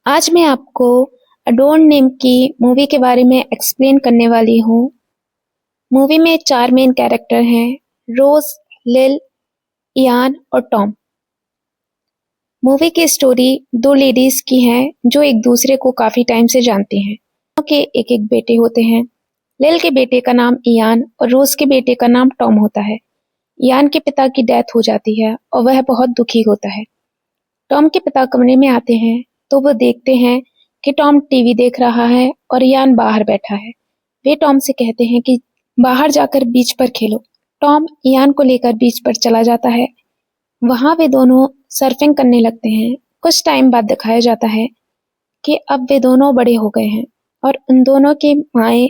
आज मैं आपको अडोन नेम की मूवी के बारे में एक्सप्लेन करने वाली हूँ। मूवी में 4 मेन कैरेक्टर हैं, रोज, लिल, इयान और टॉम। मूवी की स्टोरी 2 लेडीज की है जो एक दूसरे को काफी टाइम से जानती हैं। दोनों के एक-एक बेटे होते हैं। लिल के बेटे का नाम इयान और रोज के बेटे का नाम टॉम होता है। इयान के पिता की डेथ हो जाती है और वह बहुत दुखी होता है। टॉम के पिता कमरे में आते हैं तो वो देखते हैं कि टॉम टीवी देख रहा है और इयान बाहर बैठा है। वे टॉम से कहते हैं कि बाहर जाकर बीच पर खेलो। टॉम इयान को लेकर बीच पर चला जाता है। वहां वे दोनों सर्फिंग करने लगते हैं। कुछ टाइम बाद दिखाया जाता है कि अब वे दोनों बड़े हो गए हैं और उन दोनों की माएँ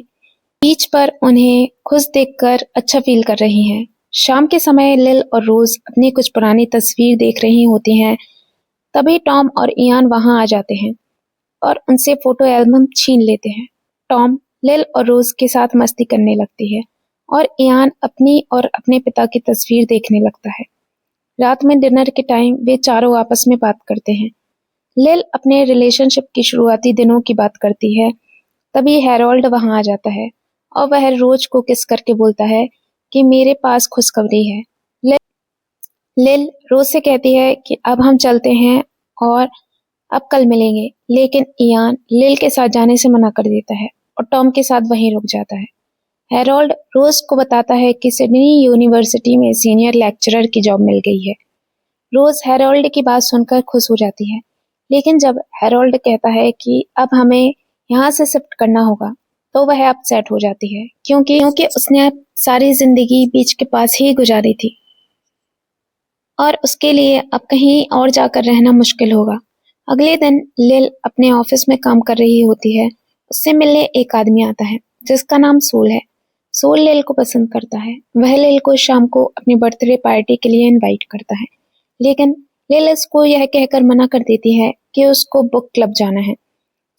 बीच पर उन्हें खुश देखकर अच्छा फील कर रही हैं। शाम के समय लिल और रोज अपनी कुछ पुरानी तस्वीर देख रही होती हैं। तभी टॉम और इयान वहां आ जाते हैं और उनसे फोटो एल्बम छीन लेते हैं। टॉम लिल और रोज के साथ मस्ती करने लगती है और इयान अपनी और अपने पिता की तस्वीर देखने लगता है। रात में डिनर के टाइम वे चारों आपस में बात करते हैं। लिल अपने रिलेशनशिप की शुरुआती दिनों की बात करती है। तभी हैरोल्ड वहां आ जाता है और वह रोज को किस करके बोलता है कि मेरे पास खुशखबरी है। लिल रोज से कहती है कि अब हम चलते हैं और अब कल मिलेंगे, लेकिन इयान लिल के साथ जाने से मना कर देता है और टॉम के साथ वहीं रुक जाता है। हैरोल्ड रोज को बताता है कि सिडनी यूनिवर्सिटी में सीनियर लेक्चरर की जॉब मिल गई है। रोज हैरोल्ड की बात सुनकर खुश हो जाती है, लेकिन जब हैरोल्ड कहता है कि अब हमें यहाँ से शिफ्ट करना होगा, तो वह अपसेट हो जाती है क्योंकि उसने सारी जिंदगी बीच के पास ही गुजारी थी और उसके लिए अब कहीं और जाकर रहना मुश्किल होगा। अगले दिन लिल अपने ऑफिस में काम कर रही होती है। उससे मिलने एक आदमी आता है जिसका नाम सोल है। सोल लिल को पसंद करता है। वह लिल को शाम को अपनी बर्थडे पार्टी के लिए इनवाइट करता है, लेकिन लिल इसको यह कहकर मना कर देती है कि उसको बुक क्लब जाना है।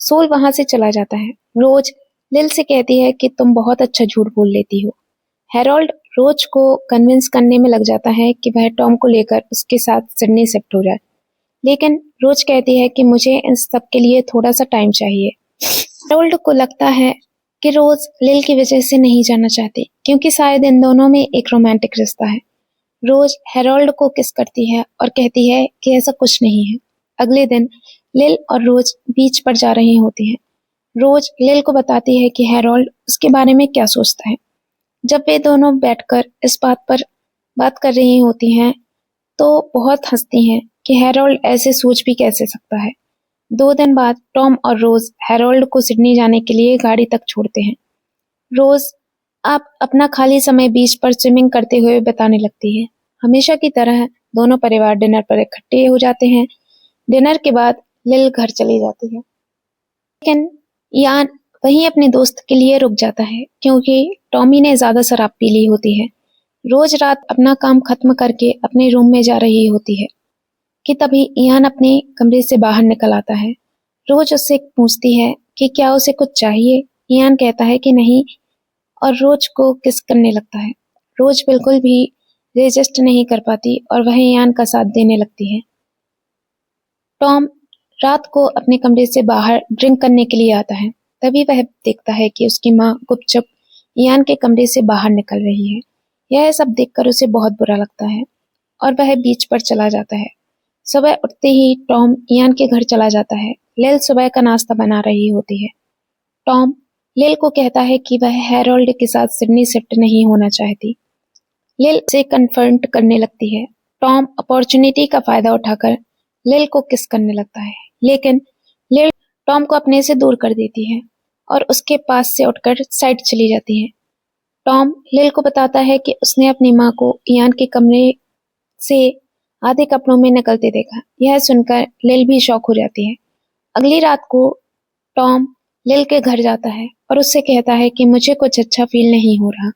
सोल वहां से चला जाता है। रोज लिल से कहती है कि तुम बहुत अच्छा झूठ बोल लेती हो। हैरोल्ड रोज को कन्विंस करने में लग जाता है कि वह टॉम को लेकर उसके साथ सिडनी शिफ्ट हो जाए, लेकिन रोज कहती है कि मुझे इन सब के लिए थोड़ा सा टाइम चाहिए। हैरोल्ड को लगता है कि रोज लिल की वजह से नहीं जाना चाहती क्योंकि शायद इन दोनों में एक रोमांटिक रिश्ता है। रोज हैरोल्ड को किस करती है और कहती है कि ऐसा कुछ नहीं है। अगले दिन लिल और रोज बीच पर जा रही होती हैं। रोज लिल को बताती है कि हैरोल्ड उसके बारे में क्या सोचता है। जब वे दोनों बैठकर इस बात पर बात कर रही होती हैं, तो बहुत हंसती हैं कि हैरोल्ड ऐसे सोच भी कैसे सकता है। 2 दिन बाद टॉम और रोज हैरोल्ड को सिडनी जाने के लिए गाड़ी तक छोड़ते हैं। रोज आप अपना खाली समय बीच पर स्विमिंग करते हुए बिताने लगती है। हमेशा की तरह दोनों परिवार डिनर पर इकट्ठे हो जाते हैं। डिनर के बाद लिल घर चली जाती है, लेकिन यान वहीं अपने दोस्त के लिए रुक जाता है क्योंकि टॉमी ने ज्यादा शराब पी ली होती है। रोज रात अपना काम खत्म करके अपने रूम में जा रही होती है कि तभी इयान अपने कमरे से बाहर निकल आता है। रोज उससे पूछती है कि क्या उसे कुछ चाहिए। इयान कहता है कि नहीं और रोज को किस करने लगता है। रोज बिल्कुल भी रेजिस्ट नहीं कर पाती और वह इयान का साथ देने लगती है। टॉम रात को अपने कमरे से बाहर ड्रिंक करने के लिए आता है। तभी वह देखता है कि उसकी माँ गुपचुप इयान के कमरे से बाहर निकल रही है। यह सब देखकर उसे बहुत बुरा लगता है और वह बीच पर चला जाता है। सुबह उठते ही टॉम इयान के घर चला जाता है। लिल सुबह का नाश्ता बना रही होती है। टॉम लिल को कहता है कि वह हैरोल्ड के साथ सिडनी शिफ्ट नहीं होना चाहती। लिल से कन्फ्रंट करने लगती है। टॉम अपॉर्चुनिटी का फायदा उठाकर लिल को किस करने लगता है, लेकिन लिल टॉम को अपने से दूर कर देती है और उसके पास से उठकर साइड चली जाती है। टॉम लिल को बताता है कि उसने अपनी माँ को इयान के कमरे से आधे कपड़ों में निकलते देखा। यह सुनकर लिल भी शॉक हो जाती है। अगली रात को टॉम लिल के घर जाता है और उससे कहता है कि मुझे कुछ अच्छा फील नहीं हो रहा,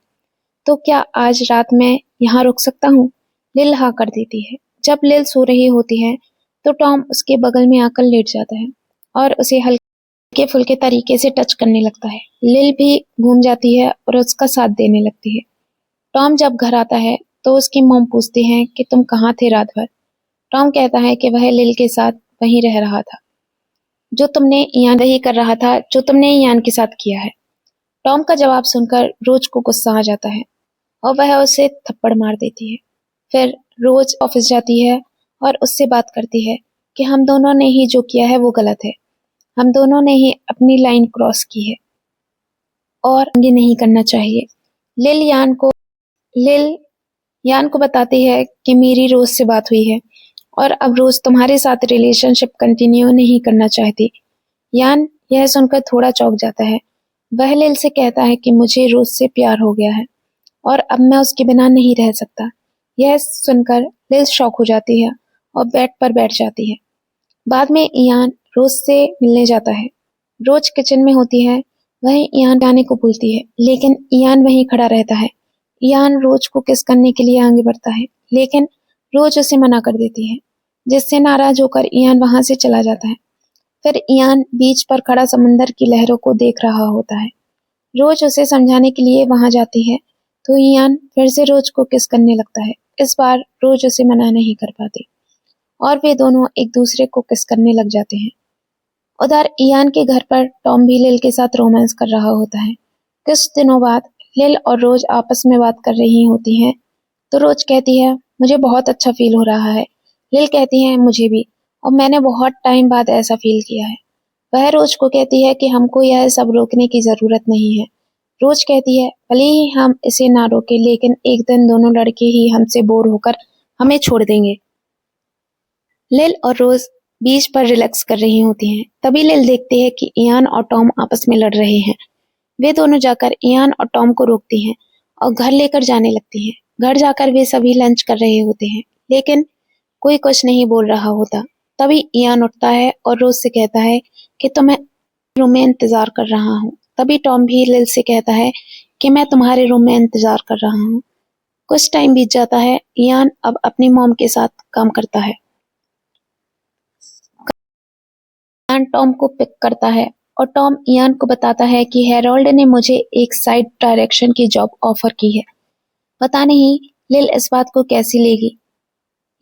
तो क्या आज रात मैं यहाँ रुक सकता हूँ। लिल हाँ कर देती है। जब लिल सो रही होती है तो टॉम उसके बगल में आकर लेट जाता है और उसे हल्के फुल्के तरीके से टच करने लगता है। लिल भी घूम जाती है और उसका साथ देने लगती है। टॉम जब घर आता है तो उसकी मॉम पूछती है कि तुम कहाँ थे रात भर। टॉम कहता है कि वह लिल के साथ वहीं रह रहा था। जो तुमने ईयान वही कर रहा था जो तुमने ईयान के साथ किया है। टॉम का जवाब सुनकर रोज को गुस्सा आ जाता है और वह उसे थप्पड़ मार देती है। फिर रोज ऑफिस जाती है और उससे बात करती है कि हम दोनों ने ही जो किया है वो गलत है। हम दोनों ने ही अपनी लाइन क्रॉस की है और ये नहीं करना चाहिए। लिल यान को बताती है कि मेरी रोज से बात हुई है और अब रोज तुम्हारे साथ रिलेशनशिप कंटिन्यू नहीं करना चाहती। यान यह सुनकर थोड़ा चौंक जाता है। वह लिल से कहता है कि मुझे रोज से प्यार हो गया है और अब मैं उसके बिना नहीं रह सकता। यह सुनकर लिल शॉक हो जाती है और बेड पर बैठ जाती है। बाद में इयान रोज से मिलने जाता है। रोज किचन में होती है। वह इयान जाने को बोलती है लेकिन इयान वहीं खड़ा रहता है। इयान रोज को किस करने के लिए आगे बढ़ता है लेकिन रोज उसे मना कर देती है, जिससे नाराज होकर इयान वहां से चला जाता है। फिर इयान बीच पर खड़ा समंदर की लहरों को देख रहा होता है। रोज उसे समझाने के लिए वहां जाती है तो इयान फिर से रोज को किस करने लगता है। इस बार रोज उसे मना नहीं कर पाती और वे दोनों एक दूसरे को किस करने लग जाते हैं। उधर इयान के घर पर टॉम भी लिल के साथ रोमांस कर रहा होता है। कुछ दिनों बाद लिल और रोज आपस में बात कर रही होती हैं तो रोज कहती है मुझे बहुत अच्छा फील हो रहा है। लिल कहती है मुझे भी, और मैंने बहुत टाइम बाद ऐसा फील किया है। वह रोज को कहती है कि हमको यह सब रोकने की जरूरत नहीं है। रोज कहती है भले ही हम इसे ना रोके लेकिन एक दिन दोनों लड़के ही हमसे बोर होकर हमें छोड़ देंगे। लिल और रोज बीच पर रिलैक्स कर रही होती हैं। तभी लिल देखती है कि इयान और टॉम आपस में लड़ रहे हैं। वे दोनों जाकर इयान और टॉम को रोकती हैं और घर लेकर जाने लगती हैं। घर जाकर वे सभी लंच कर रहे होते हैं लेकिन कोई कुछ नहीं बोल रहा होता। तभी इयान उठता है और रोज से कहता है कि तुम्हें रूम में इंतजार कर रहा हूँ। तभी टॉम भी लिल से कहता है कि मैं तुम्हारे रूम में इंतजार कर रहा हूँ। कुछ टाइम बीत जाता है। इयान अब अपनी मॉम के साथ काम करता है। इयान टॉम को पिक करता है और टॉम इयान को बताता है कि हेरोल्ड ने मुझे एक साइड डायरेक्शन की जॉब ऑफर की है। पता नहीं लिल इस बात को कैसी लेगी,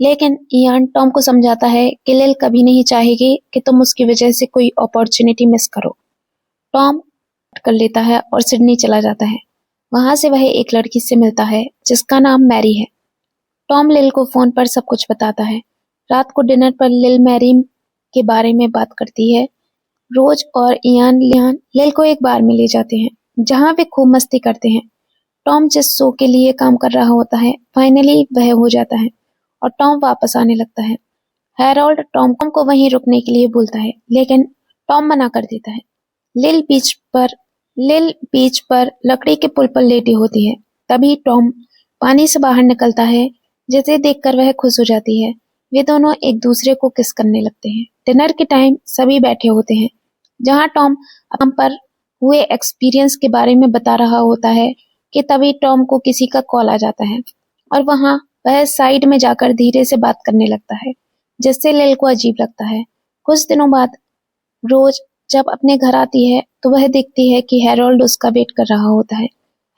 लेकिन इयान टॉम को समझाता है कि लिल कभी नहीं चाहेगी कि तुम उसकी वजह से कोई अपॉर्चुनिटी मिस करो। टॉम कर लेता है और सिडनी चला जाता है। वहां से वह एक लड़की से मिलता है जिसका नाम मैरी है। टॉम लिल को फोन पर सब कुछ बताता है। रात को डिनर पर लिल मैरी के बारे में बात करती है। रोज और इयान लिल को एक बार में ले जाते हैं जहां वे खूब मस्ती करते हैं। टॉम जिस शो के लिए काम कर रहा होता है फाइनली वह हो जाता है और टॉम वापस आने लगता है। हैरोल्ड टॉम को वहीं रुकने के लिए बोलता है लेकिन टॉम मना कर देता है। लिल बीच पर लकड़ी के पुल पर लेटी होती है। तभी टॉम पानी से बाहर निकलता है जिसे देखकर वह खुश हो जाती है। वे दोनों एक दूसरे को किस करने लगते हैं। डिनर के टाइम सभी बैठे होते हैं जहां टॉम पर हुए एक्सपीरियंस के बारे में बता रहा होता है कि तभी टॉम को किसी का कॉल आ जाता है और वहां वह साइड में जाकर धीरे से बात करने लगता है जिससे लिल को अजीब लगता है। कुछ दिनों बाद रोज जब अपने घर आती है तो वह देखती है कि हैरोल्ड उसका वेट कर रहा होता है।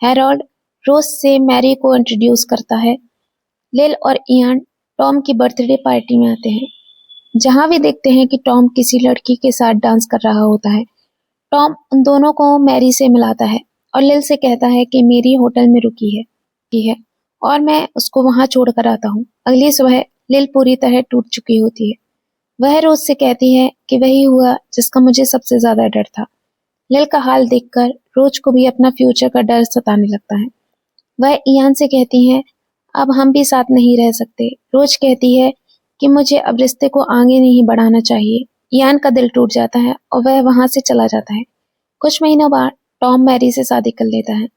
हैरोल्ड रोज से मैरी को इंट्रोड्यूस करता है। लिल और इयान टॉम की बर्थडे पार्टी में आते हैं जहां वे देखते हैं कि टॉम किसी लड़की के साथ डांस कर रहा होता है। टॉम उन दोनों को मैरी से मिलाता है और लिल से कहता है कि मेरी होटल में रुकी है और मैं उसको वहां छोड़कर आता हूँ। अगली सुबह लिल पूरी तरह टूट चुकी होती है। वह रोज से कहती है कि वही हुआ जिसका मुझे सबसे ज्यादा डर था। लिल का हाल देखकर रोज को भी अपना फ्यूचर का डर सताने लगता है। वह इयान से कहती है अब हम भी साथ नहीं रह सकते। रोज कहती है कि मुझे अब रिश्ते को आगे नहीं बढ़ाना चाहिए। इयान का दिल टूट जाता है और वह वहां से चला जाता है। कुछ महीनों बाद टॉम मैरी से शादी कर लेता है।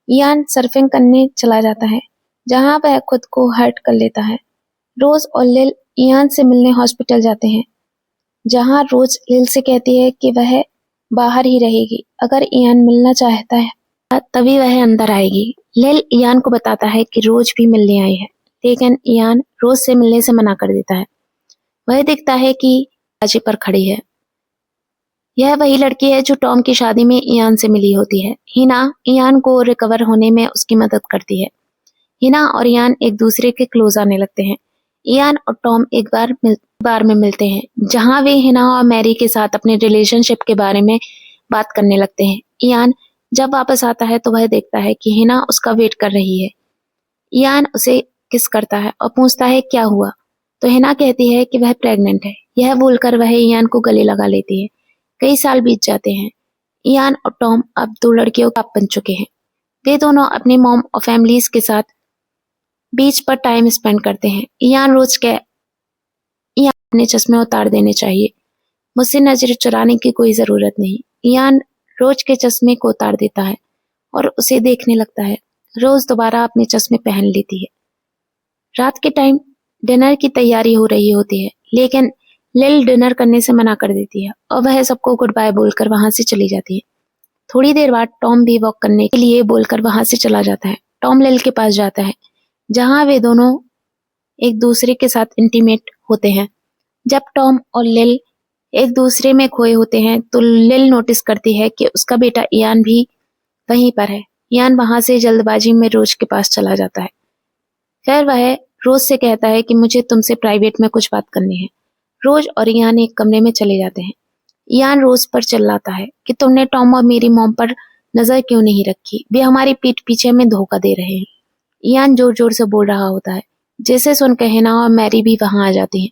इयान सर्फिंग करने चला जाता है जहां वह खुद को हर्ट कर लेता है। रोज और लिल इयान से मिलने हॉस्पिटल जाते हैं जहां रोज लिल से कहती है कि वह बाहर ही रहेगी, अगर इयान मिलना चाहता है तभी वह अंदर आएगी। लिल इयान को बताता है कि रोज भी मिलने आई है लेकिन इयान रोज से मिलने से मना कर देता है। वह दिखता है कि दरवाजे पर खड़ी है। यह वही लड़की है जो टॉम की शादी में इयान से मिली होती है। हिना इयान को रिकवर होने में उसकी मदद करती है। हिना और इयान एक दूसरे के क्लोज आने लगते हैं। इयान और टॉम एक बार बार में मिलते हैं जहां वे हिना और मैरी के साथ अपने रिलेशनशिप के बारे में बात करने लगते हैं। इयान जब वापस आता है तो वह देखता है कि हिना उसका वेट कर रही है। इयान उसे किस करता है और पूछता है क्या हुआ, तो हिना कहती है कि वह प्रेग्नेंट है। यह बोलकर वह इयान को गले लगा लेती है। कई साल बीत जाते हैं। इयान और टॉम अब दो लड़कियों का बन चुके हैं। वे दोनों अपने मॉम और फैमिलीज के साथ बीच पर टाइम स्पेंड करते हैं। इयान अपने चश्मे उतार देने चाहिए, मुझसे नजर चुराने की कोई जरूरत नहीं। इयान रोज के चश्मे को उतार देता है और उसे देखने लगता है। रोज दोबारा अपने चश्मे पहन लेती है। रात के टाइम डिनर की तैयारी हो रही होती है, लेकिन लिल डिनर करने से मना कर देती है और वह सबको गुड बाय बोलकर वहां से चली जाती है। थोड़ी देर बाद टॉम भी वॉक करने के लिए बोलकर वहां से चला जाता है। टॉम लिल के पास जाता है जहां वे दोनों एक दूसरे के साथ इंटीमेट होते हैं। जब टॉम और लिल एक दूसरे में खोए होते हैं तो लिल नोटिस करती है कि उसका बेटा इयान भी वहीं पर है। इयान वहां से जल्दबाजी में रोज के पास चला जाता है। फिर वह रोज से कहता है कि मुझे तुमसे प्राइवेट में कुछ बात करनी है। रोज और इयान एक कमरे में चले जाते हैं। इयान रोज पर चिल्लाता है कि तुमने टॉम और मेरी मॉम पर नजर क्यों नहीं रखी, वे हमारी पीठ पीछे में धोखा दे रहे हैं। इयान जोर जोर से बोल रहा होता है, जिसे सुनकर हिना और मैरी भी वहां आ जाती हैं।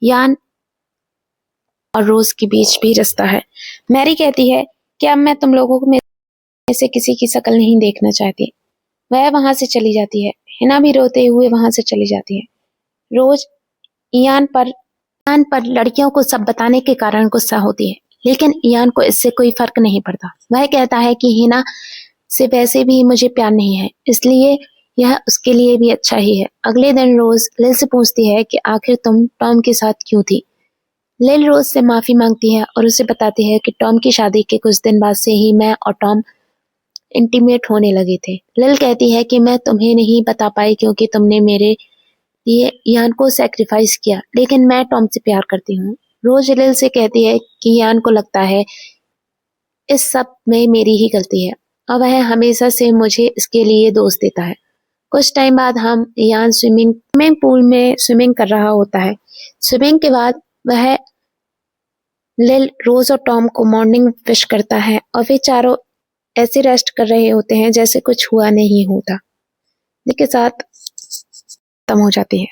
इयान और रोज के बीच भी रिश्ता है। मैरी कहती है कि अब मैं तुम लोगों को में से किसी की शक्ल नहीं देखना चाहती। वह वहां से चली जाती है। हिना भी रोते हुए वहां से चली जाती है। रोज इयान पर लड़कियों को सब बताने के कारण गुस्सा होती है, लेकिन इयान को इससे कोई फर्क नहीं पड़ता। वह कहता है कि हिना से वैसे भी मुझे प्यार नहीं है, इसलिए यह उसके लिए भी अच्छा ही है। अगले दिन रोज लिल से पूछती है कि आखिर तुम टॉम के साथ क्यों थी। लिल रोज से माफी मांगती है और उसे बताती है कि टॉम की शादी के कुछ दिन बाद से ही मैं और टॉम इंटीमेट होने लगे थे। लिल कहती है कि मैं तुम्हें नहीं बता पाई क्योंकि तुमने मेरे लिए इयान को सैक्रिफाइस किया, लेकिन मैं टॉम से प्यार करती हूँ। रोज लिल से कहती है कि इयान को लगता है इस सब में मेरी ही गलती है और वह हमेशा से मुझे इसके लिए दोष देता है। कुछ टाइम बाद इयान स्विमिंग पूल में स्विमिंग कर रहा होता है। स्विमिंग के बाद वह लिल, रोज और टॉम को मॉर्निंग विश करता है और वे चारों ऐसे रेस्ट कर रहे होते हैं जैसे कुछ हुआ नहीं होता। के साथ खत्म हो जाती है।